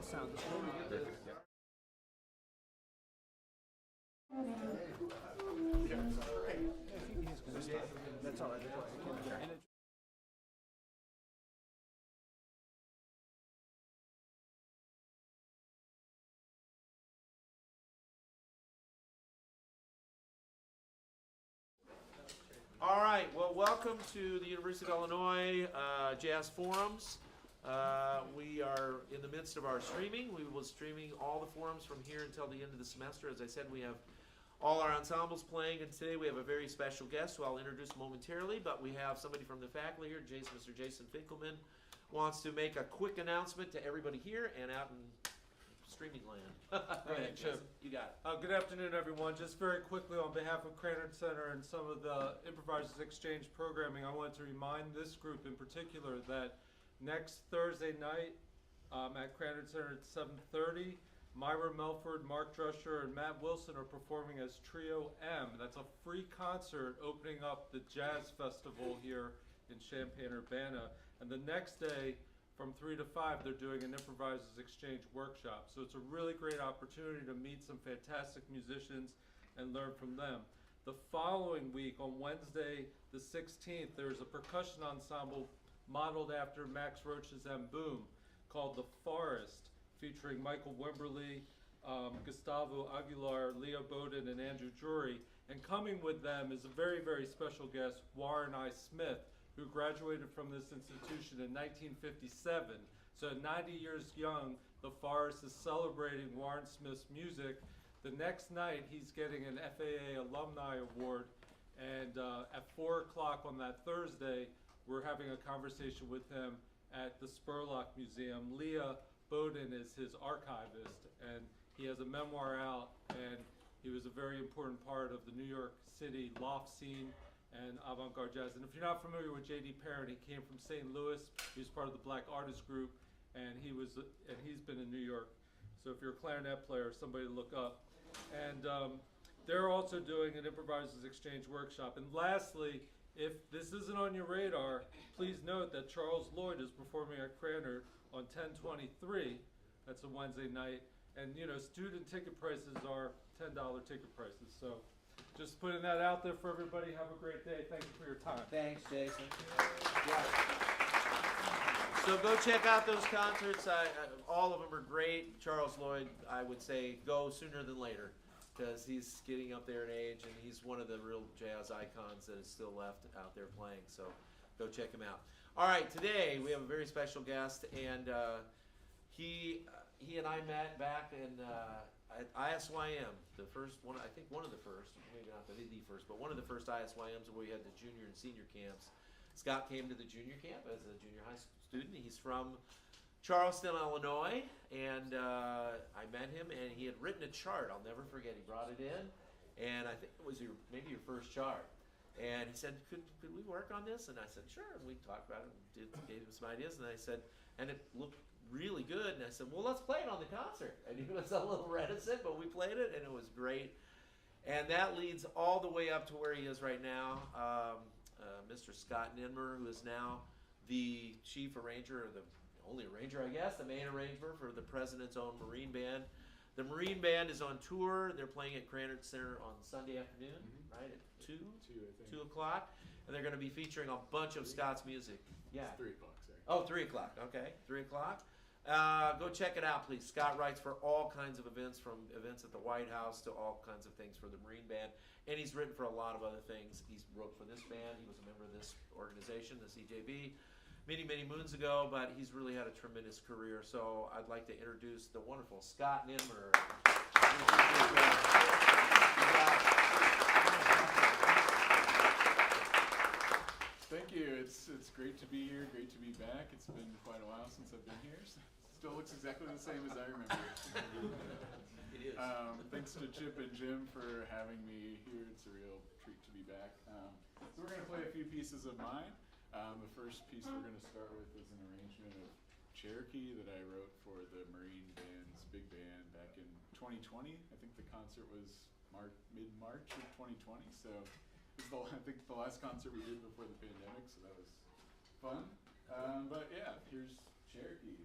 sound. The slower we get that's all right. And it, all right, well, welcome to the University of Illinois Jazz Forums. We are in the midst of our streaming. We will be streaming all the forums from here until the end of the semester. As I said, we have all our ensembles playing, and today we have a very special guest who I'll introduce momentarily, but we have somebody from the faculty here, Mr. Jason Finkelman, wants to make a quick announcement to everybody here and out in streaming land. Go ahead, Jason. You got it. Good afternoon, everyone. Just very quickly, on behalf of Cranard Center and some of the Improvisers Exchange programming, I wanted to remind this group in particular that next Thursday night at Cranard Center at 7:30, Myra Melford, Mark Drusher, and Matt Wilson are performing as Trio M. That's a free concert opening up the Jazz Festival here in Champaign-Urbana. And the next day, from 3 to 5, they're doing an Improvisers Exchange workshop. So it's a really great opportunity to meet some fantastic musicians and learn from them. The following week, on Wednesday the 16th, there's a percussion ensemble modeled after Max Roach's M. Boom called The Forest, featuring Michael Wimberly, Gustavo Aguilar, Leo Bowden, and Andrew Drury. And coming with them is a very, very special guest, Warren I. Smith, who graduated from this institution in 1957. So at 90 years young, The Forest is celebrating Warren Smith's music. The next night, he's getting an FAA Alumni Award, and at 4 o'clock on that Thursday, we're having a conversation with him at the Spurlock Museum. Leah Bowden is his archivist, and he has a memoir out, and he was a very important part of the New York City loft scene and avant-garde jazz. And if you're not familiar with J.D. Parent, he came from St. Louis. He was part of the Black Artist Group, and he's been in New York. So if you're a clarinet player, somebody to look up. And they're also doing an Improvisers Exchange workshop. And lastly, if this isn't on your radar, please note that Charles Lloyd is performing at Cranard on 10/23. That's a Wednesday night. And you know, student ticket prices are $10 ticket prices. So just putting that out there for everybody. Have a great day. Thank you for your time. thanks, Jason. So go check out those concerts. All of them are great. Charles Lloyd, I would say, go sooner than later, because he's getting up there in age, and he's one of the real jazz icons that is still left out there playing. So go check him out. All right, today we have a very special guest, and he and I met back in at ISYM, the first one, I think one of the first, maybe not the first, but one of the first ISYMs where we had the junior and senior camps. Scott came to the junior camp as a junior high school student. He's from Charleston, Illinois, and I met him, and he had written a chart. I'll never forget. He brought it in, and I think it was maybe your first chart. And he said, could we work on this? And I said, sure. And we talked about it and gave him some ideas. And I said, and it looked really good. And I said, well, let's play it on the concert. And he was a little reticent, but we played it, and it was great. And that leads all the way up to where he is right now, Mr. Scott Ninmer, who is now the chief arranger, or the only arranger, I guess, the main arranger for the President's Own Marine Band. The Marine Band is on tour. They're playing at Cranard Center on Sunday afternoon, right, at 2 o'clock. And they're going to be featuring a bunch of Scott's music. Yeah. It's 3 o'clock, sorry. Oh, 3 o'clock, okay, 3 o'clock. Go check it out, please. Scott writes for all kinds of events, from events at the White House to all kinds of things for the Marine Band. And he's written for a lot of other things. He's wrote for this band. He was a member of this organization, the CJB, many, many moons ago, but he's really had a tremendous career. So I'd like to introduce the wonderful Scott Ninmer. Thank you. It's great to be here. Great to be back. It's been quite a while since I've been here. Still looks exactly the same as I remember. It is. Thanks to Chip and Jim for having me here. It's a real treat to be back. So we're going to play a few pieces of mine. The first piece we're going to start with is an arrangement of Cherokee that I wrote for the Marine Band's big band back in 2020. I think the concert was mid-March of 2020, so it was I think the last concert we did before the pandemic, so that was fun. But yeah, here's Cherokee.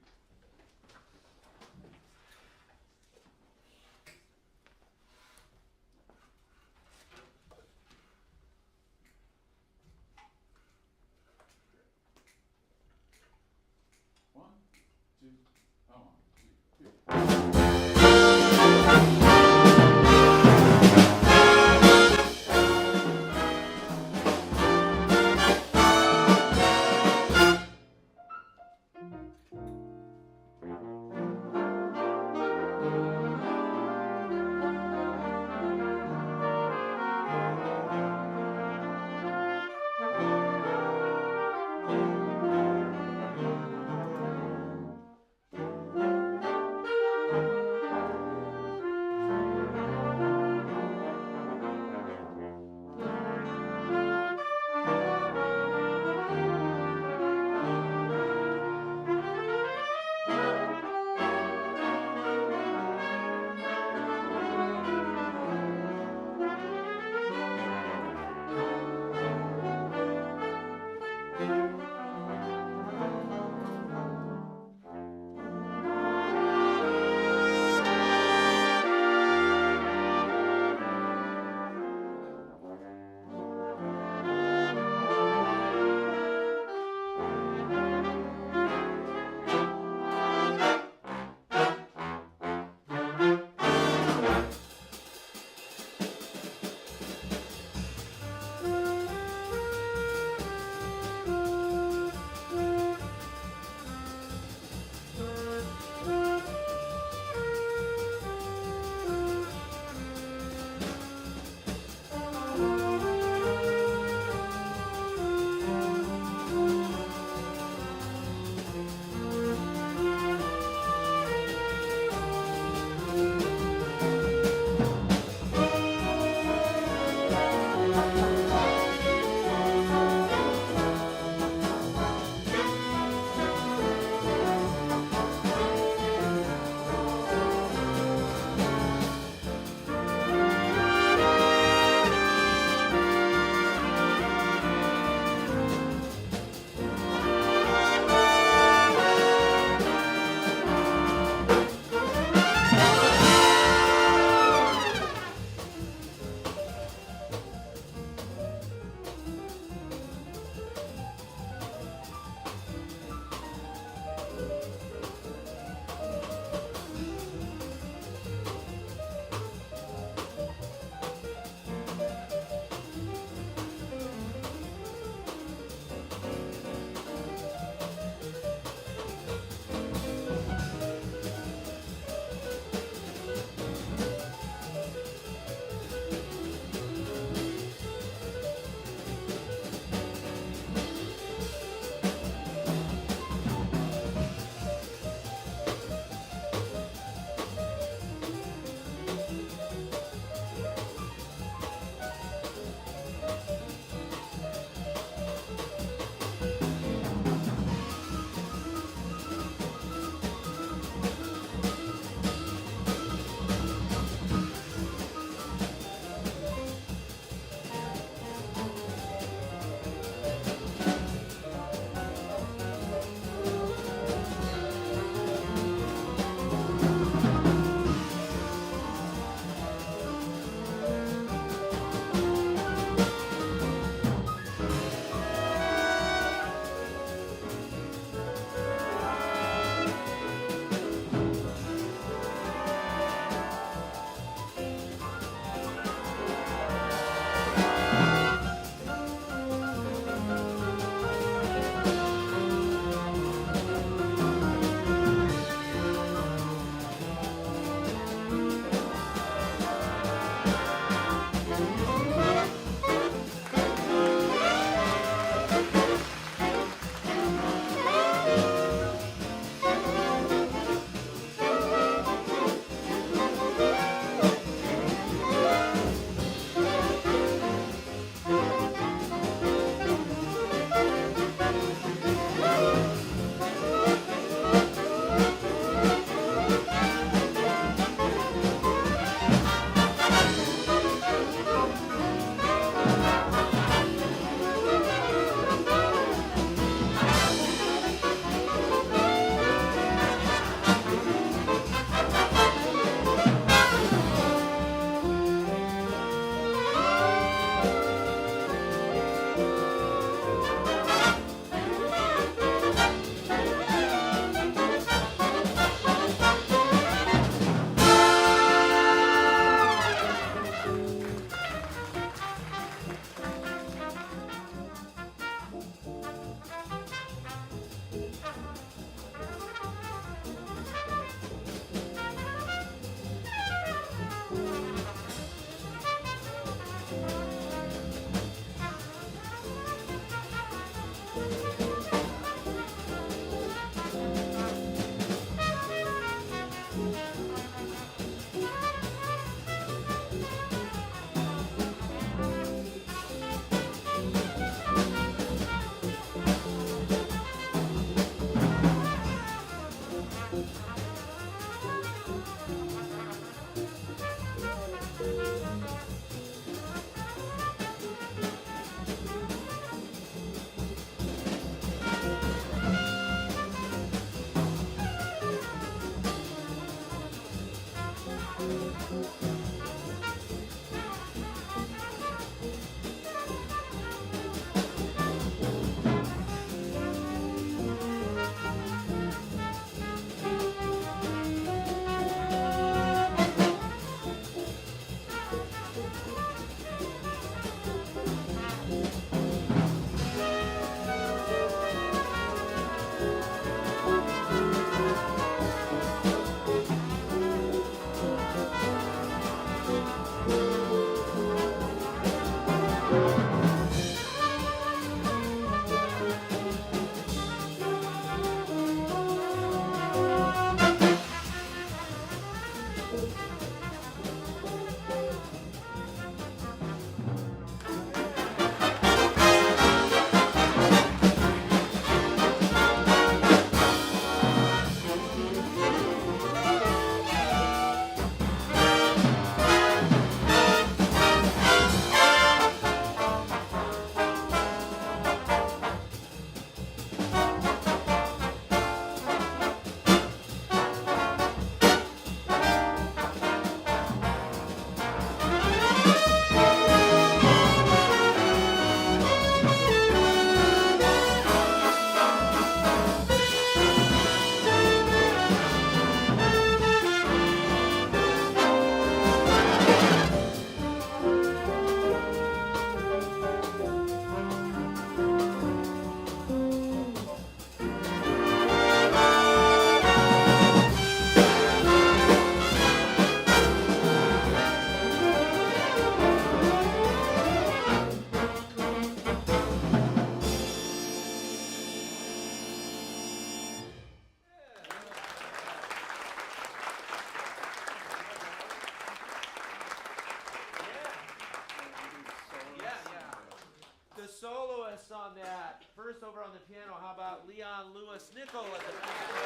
Lewis on that. First over on the piano, how about Leon Lewis Nickel at the piano?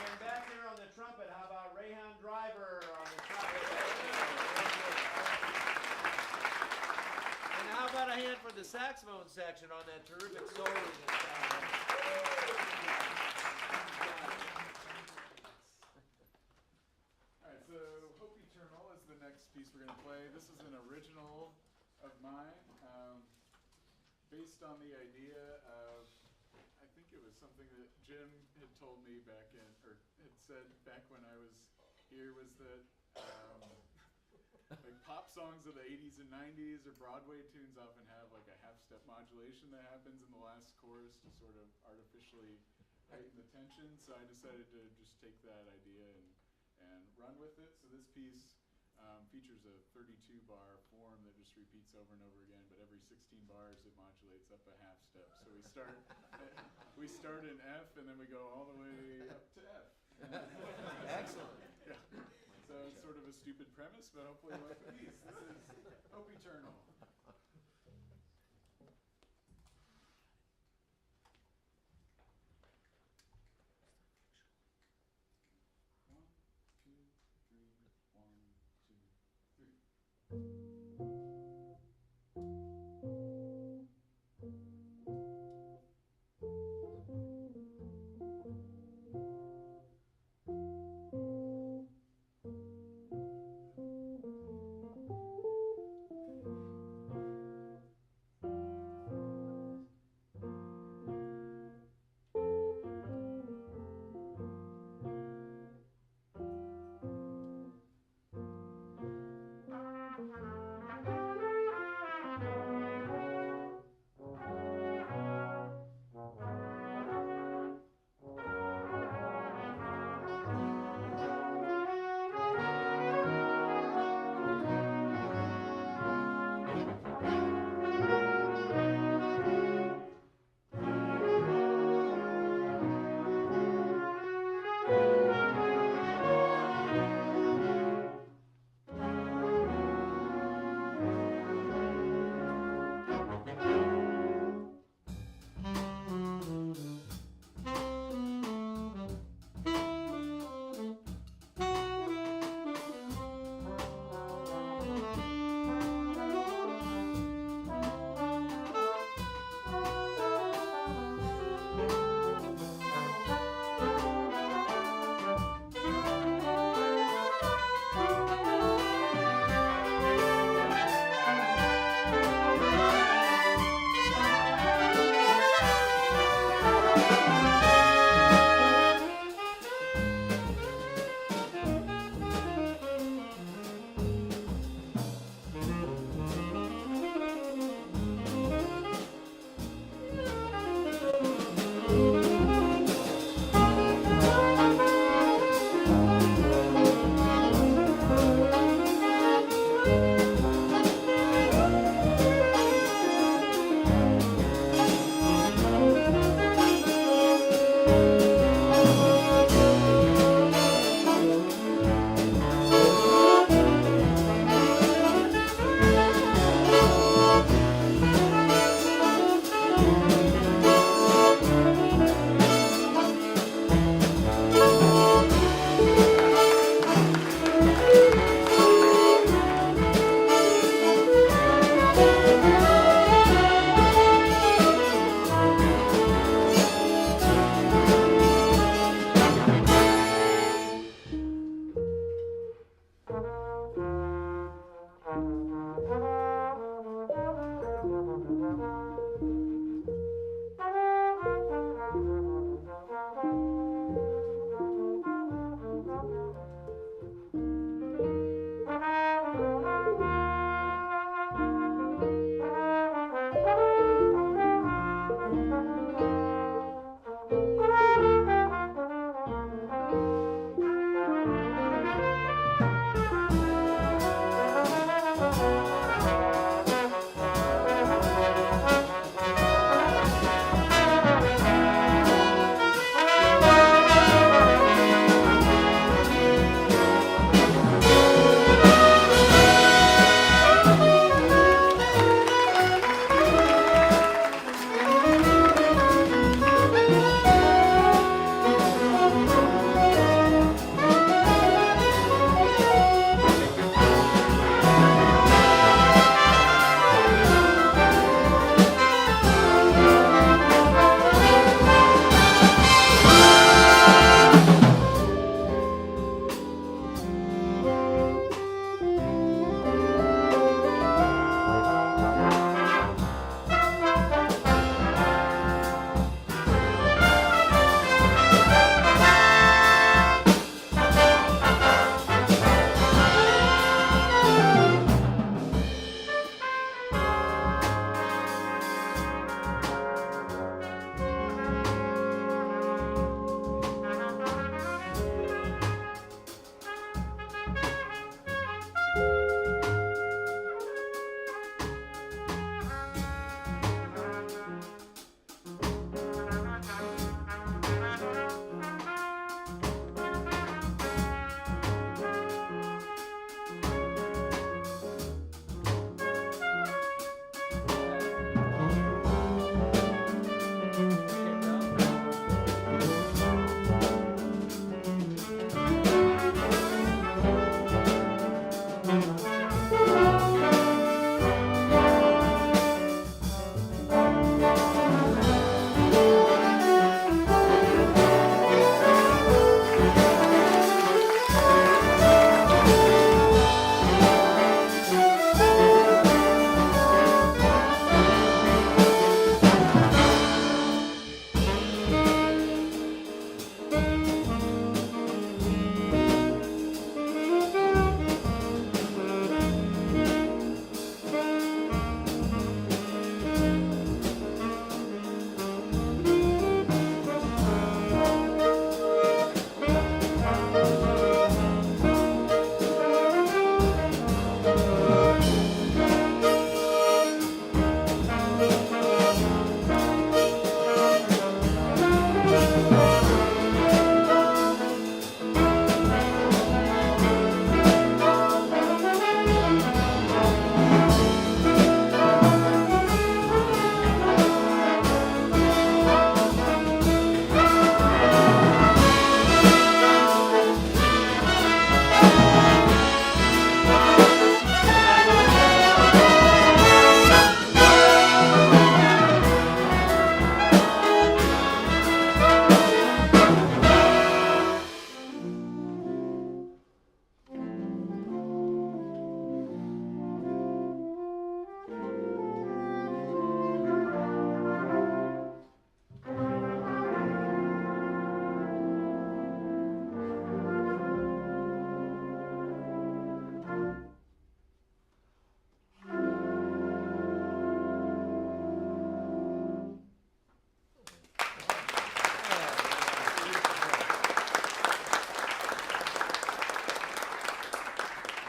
And back there on the trumpet, how about Rayhan Driver on the trumpet? And how about a hand for the saxophone section on that terrific solo? Alright, so Hope Eternal is the next piece we're going to play. This is an original of mine, based on the idea of, I think it was something that Jim had told me back in, or had said back when I was here, was that like pop songs of the 80s and 90s or Broadway tunes often have like a half-step modulation that happens in the last chorus to sort of artificially heighten the tension. So I decided to just take that idea and run with it. So this piece features a 32-bar form that just repeats over and over again, but every 16 bars it modulates up a half step. So we start in F and then we go all the way up to F. Excellent. Yeah. So it's sort of a stupid premise, but hopefully you like the piece. This is Hope Eternal. 1, 2, 3, 1, 2, 3.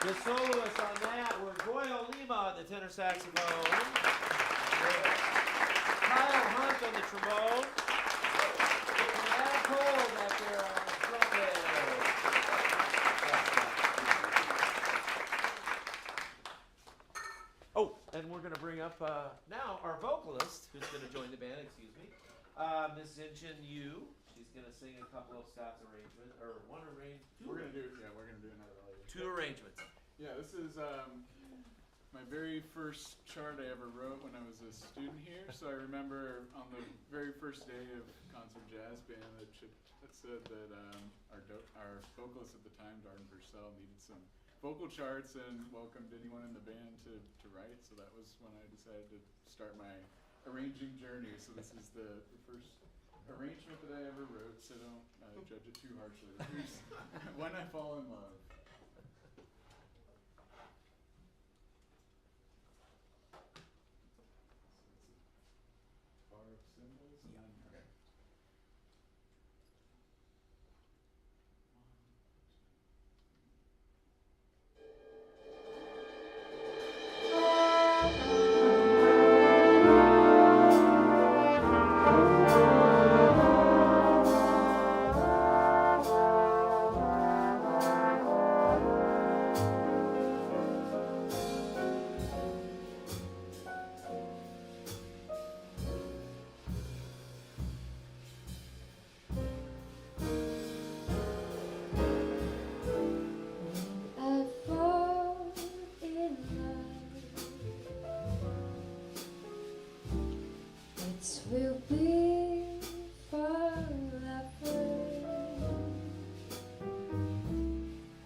The soloists on that were Goyle Lima on the tenor saxophone, Kyle Hunt on the trombone, and Matt Cole back there on the trumpet. Oh, and we're going to bring up now our vocalist, who's going to join the band, excuse me, Miss Zinchen Yu. She's going to sing a couple of Scott's arrangements, or one arrangement. We're gonna do another later. Two arrangements. Yeah, this is my very first chart I ever wrote when I was a student here. So I remember on the very first day of concert jazz band that said that our vocalist at the time, Darden Purcell, needed some vocal charts and welcomed anyone in the band to write. So that was when I decided to start my arranging journey. So this is the first arrangement that I ever wrote. So don't judge it too harshly. Here's When I Fall in Love. Symbols and then okay. Will be forever.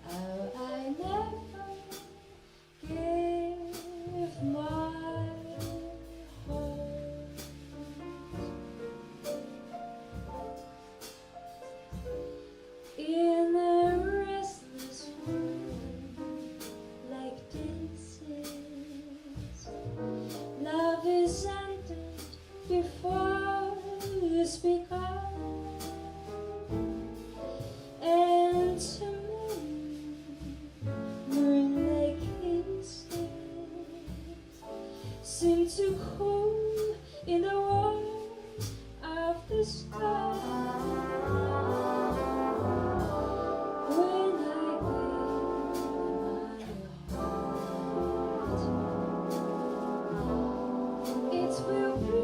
Oh, I never gave my heart. In a restless world like this is, love is ended before you speak up, and to me, moonlight kisses seem to cool in the warmth of the sky. When I give my heart, it will be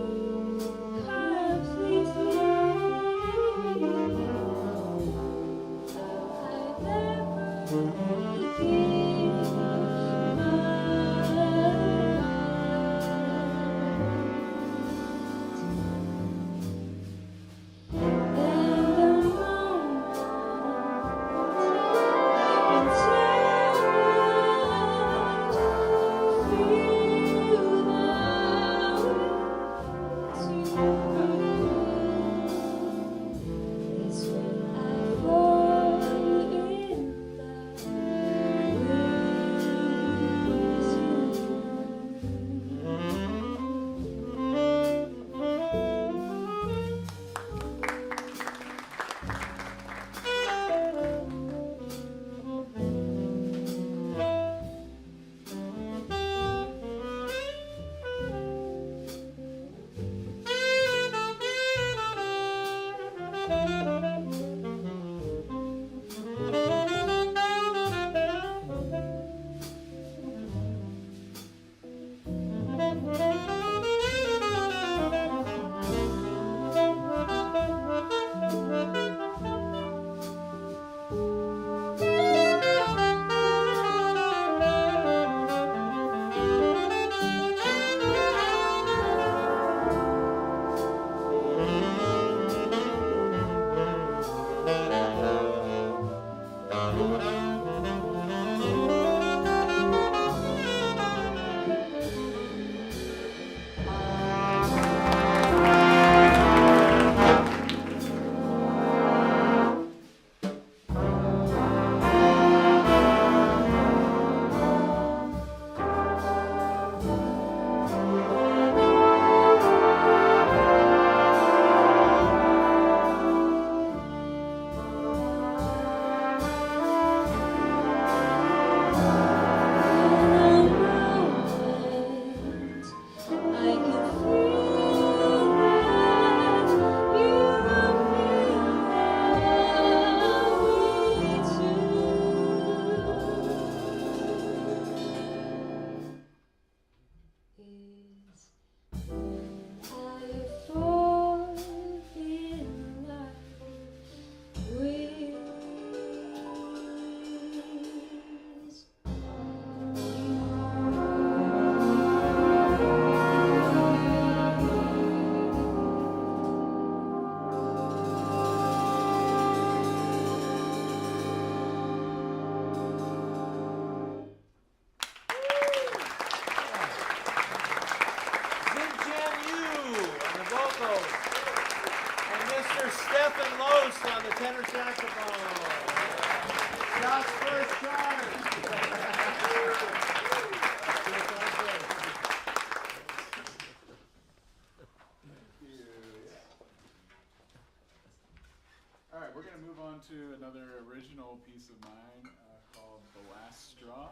to another original piece of mine called The Last Straw.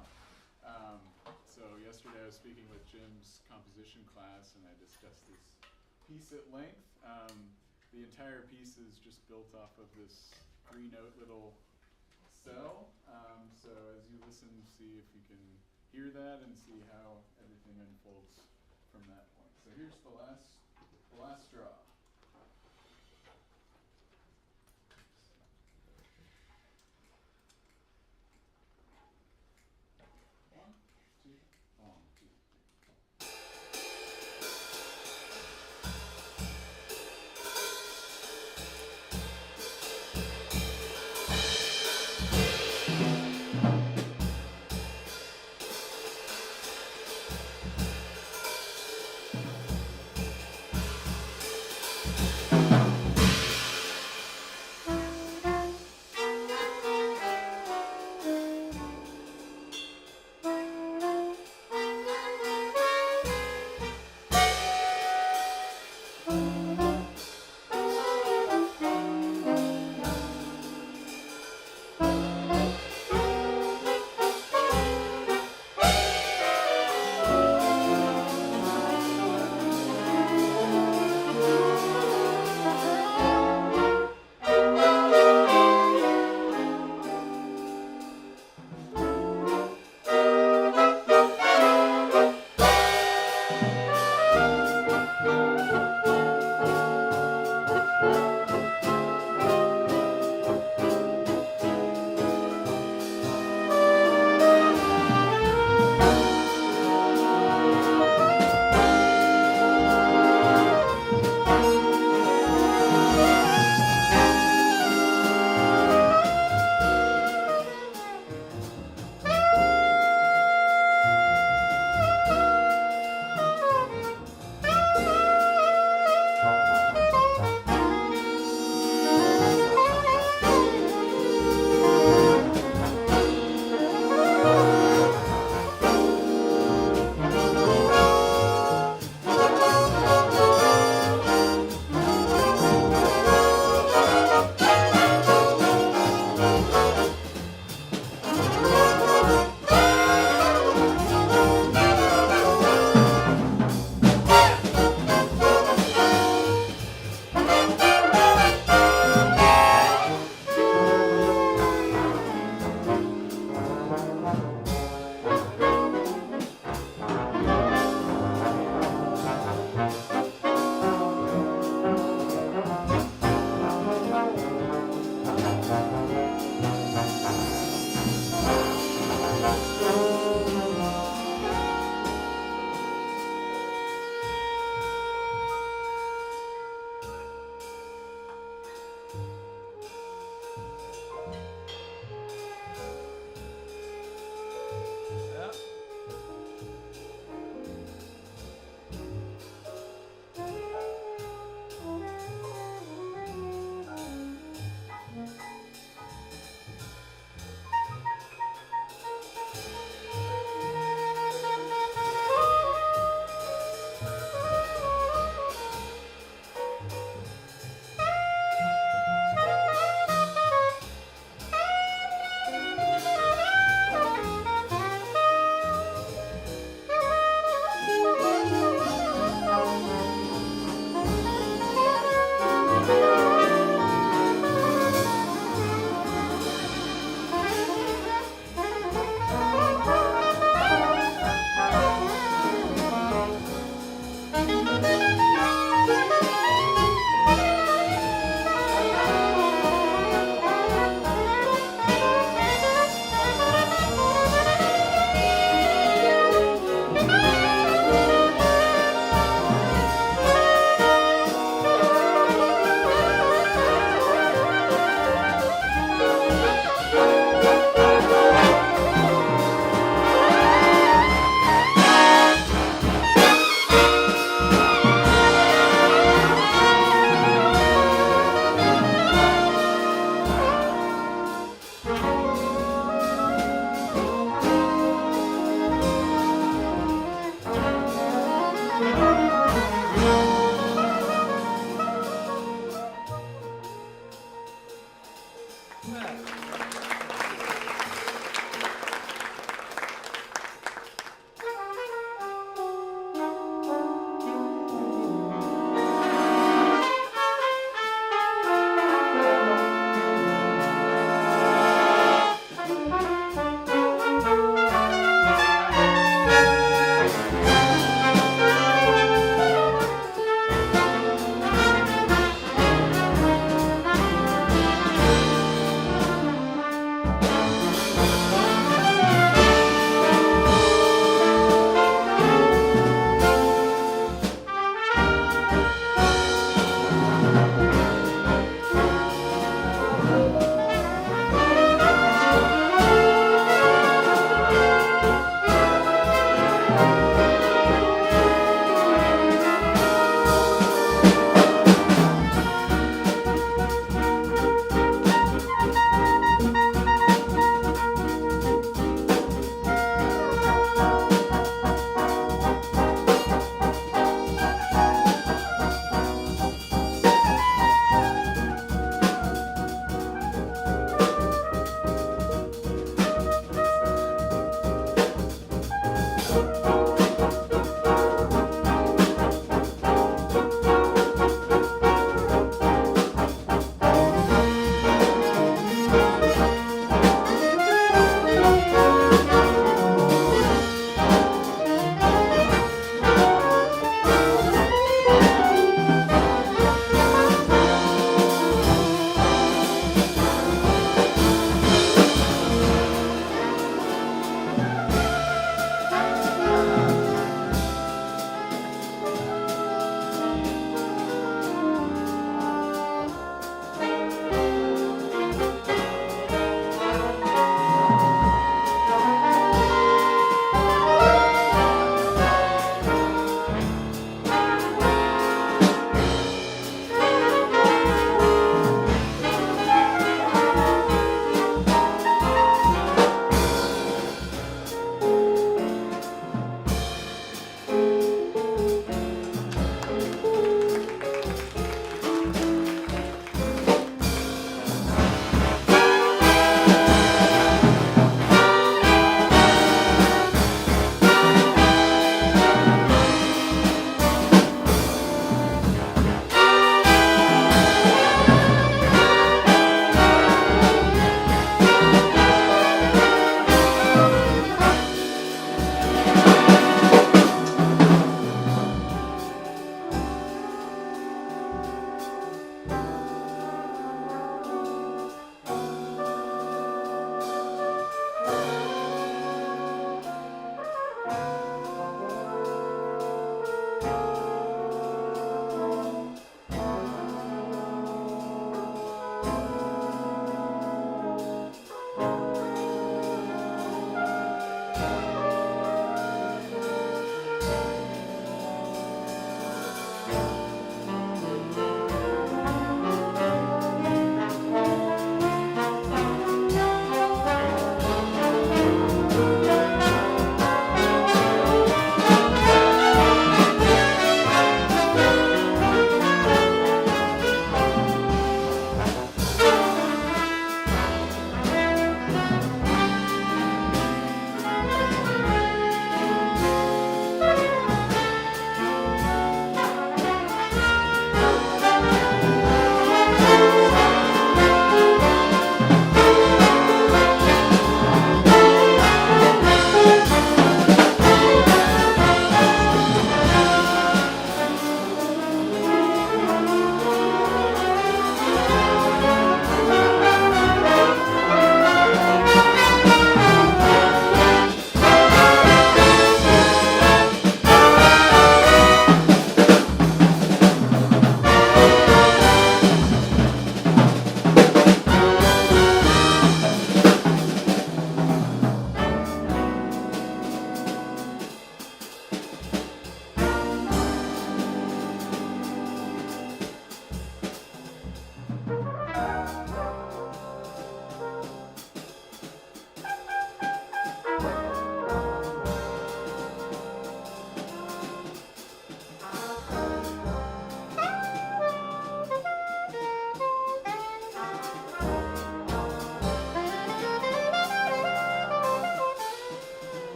So yesterday I was speaking with Jim's composition class and I discussed this piece at length. The entire piece is just built off of this 3-note little cell. So as you listen, see if you can hear that and see how everything unfolds from that point. So here's the last straw. One, two, one, two, three.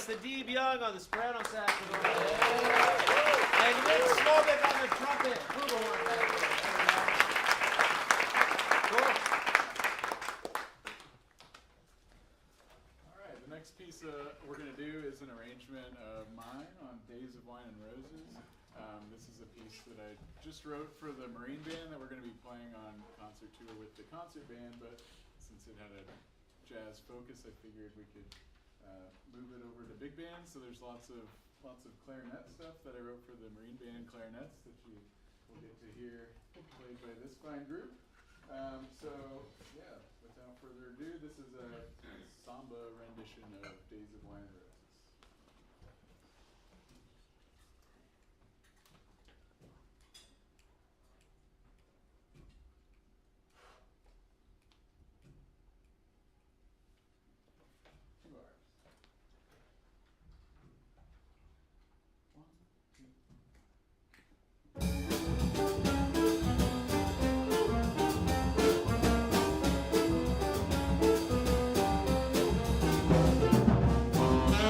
Steve Young on the soprano saxophone. And Nick Slovic on the trumpet. Flugelhorn back there. Cool. All right, the next piece we're going to do is an arrangement of mine on Days of Wine and Roses. This is a piece that I just wrote for the Marine Band that we're going to be playing on concert tour with the concert band, but since it had a jazz focus, I figured we could move it over to big band. So there's lots of clarinet stuff that I wrote for the Marine Band clarinets that you will get to hear played by this fine group. So yeah, without further ado, this is a samba rendition of Days of Wine and Roses. Two bars. One, two. Thank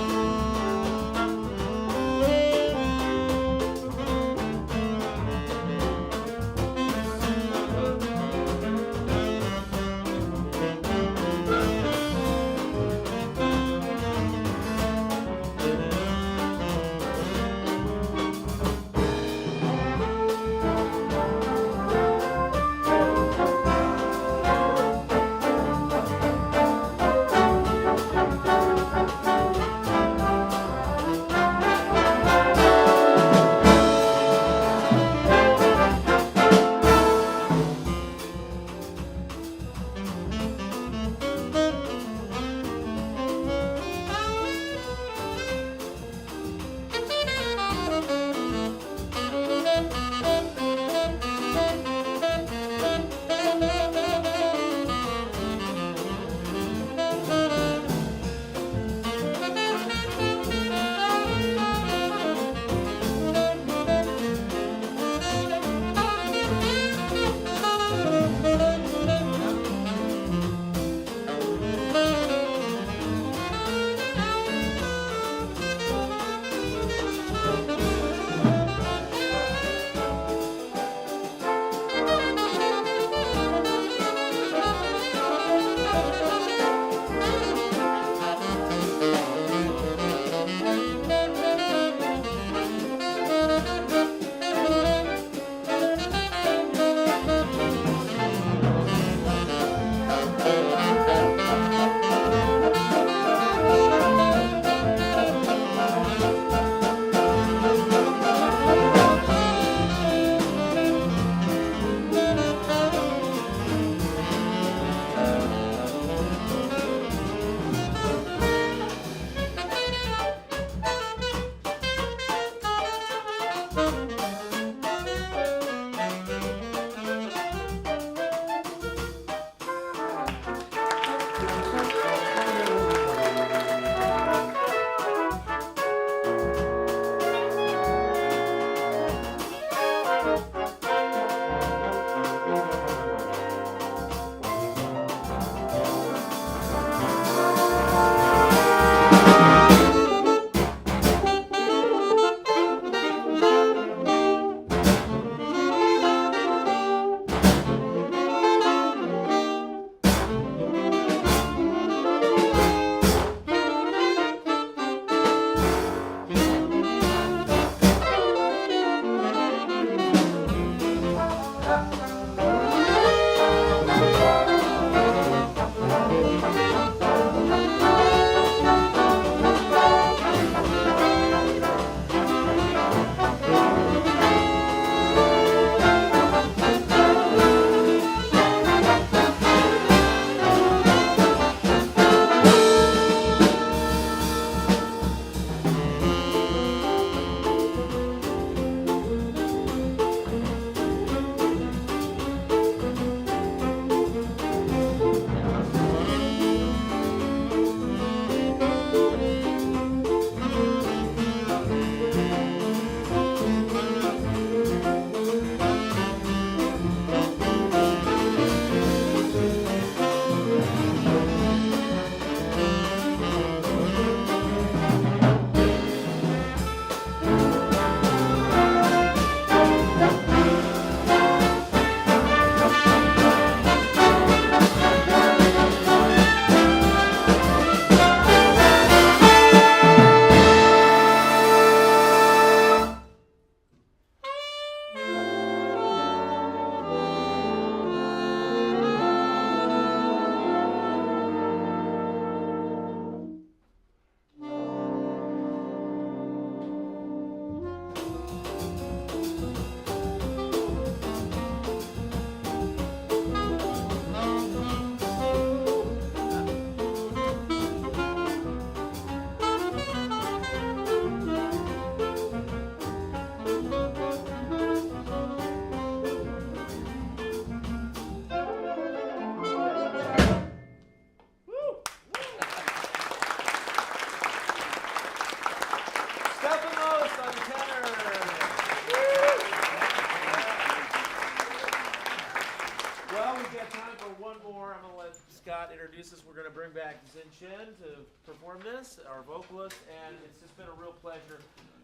and Chen to perform this, our vocalist, and it's just been a real pleasure.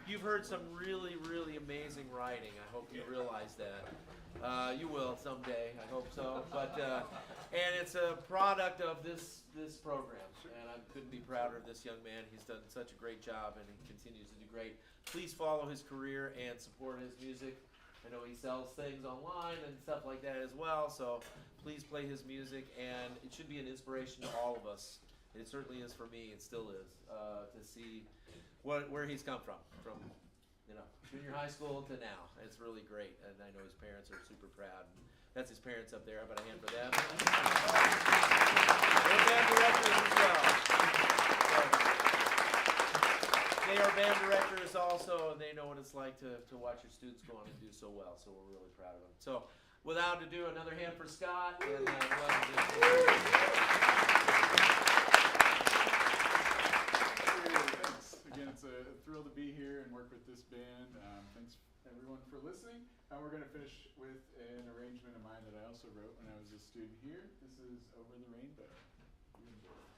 You've heard some really, really amazing writing. I hope you realize that. You will someday, I hope so. But and it's a product of this program, and I couldn't be prouder of this young man. He's done such a great job, and he continues to do great. Please follow his career and support his music. I know he sells things online and stuff like that as well, so please play his music, and it should be an inspiration to all of us. It certainly is for me, it still is, to see where he's come from junior high school to now. It's really great, and I know his parents are super proud. And that's his parents up there. How about a hand for them? They're band directors as well. They are band directors also, and they know what it's like to watch your students go on and do so well. So we're really proud of them. So without ado, another hand for Scott. And thanks. Again, it's a thrill to be here and work with this band. Thanks everyone for listening. We're going to finish with an arrangement of mine that I also wrote when I was a student here. This is Over the Rainbow. You enjoy it.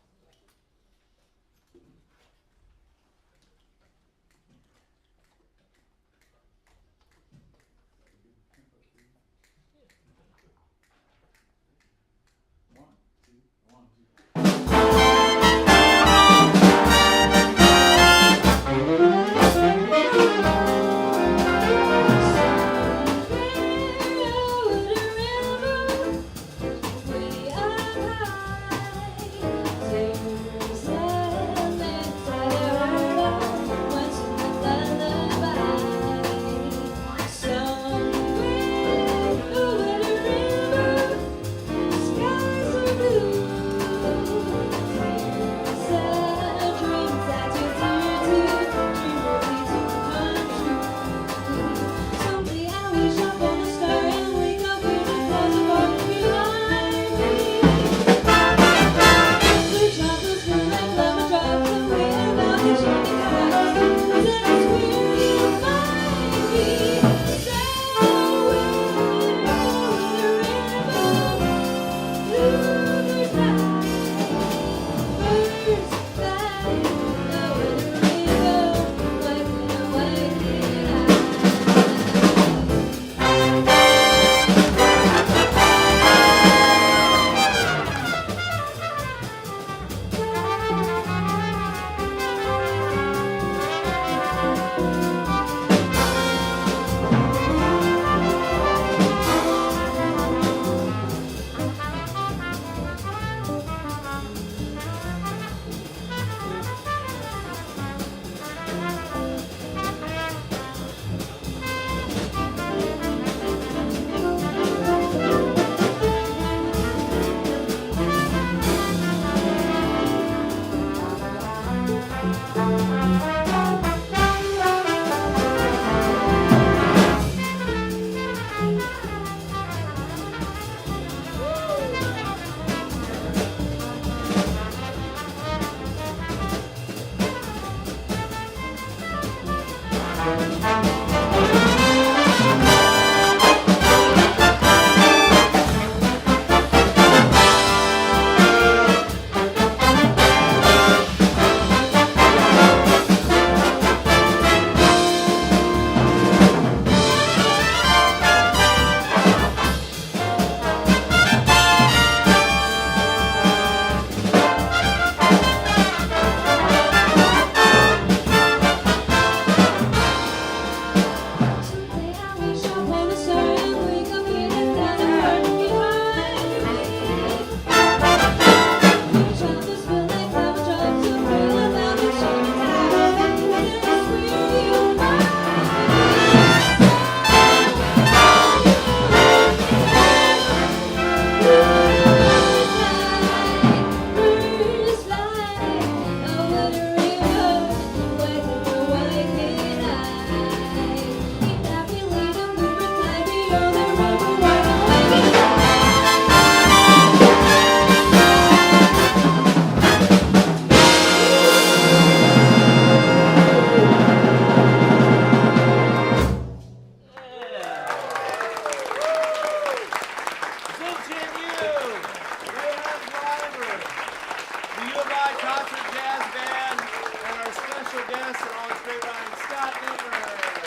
U of I Concert Jazz Band and our special guest and always great Ryan, Scott Ninmer.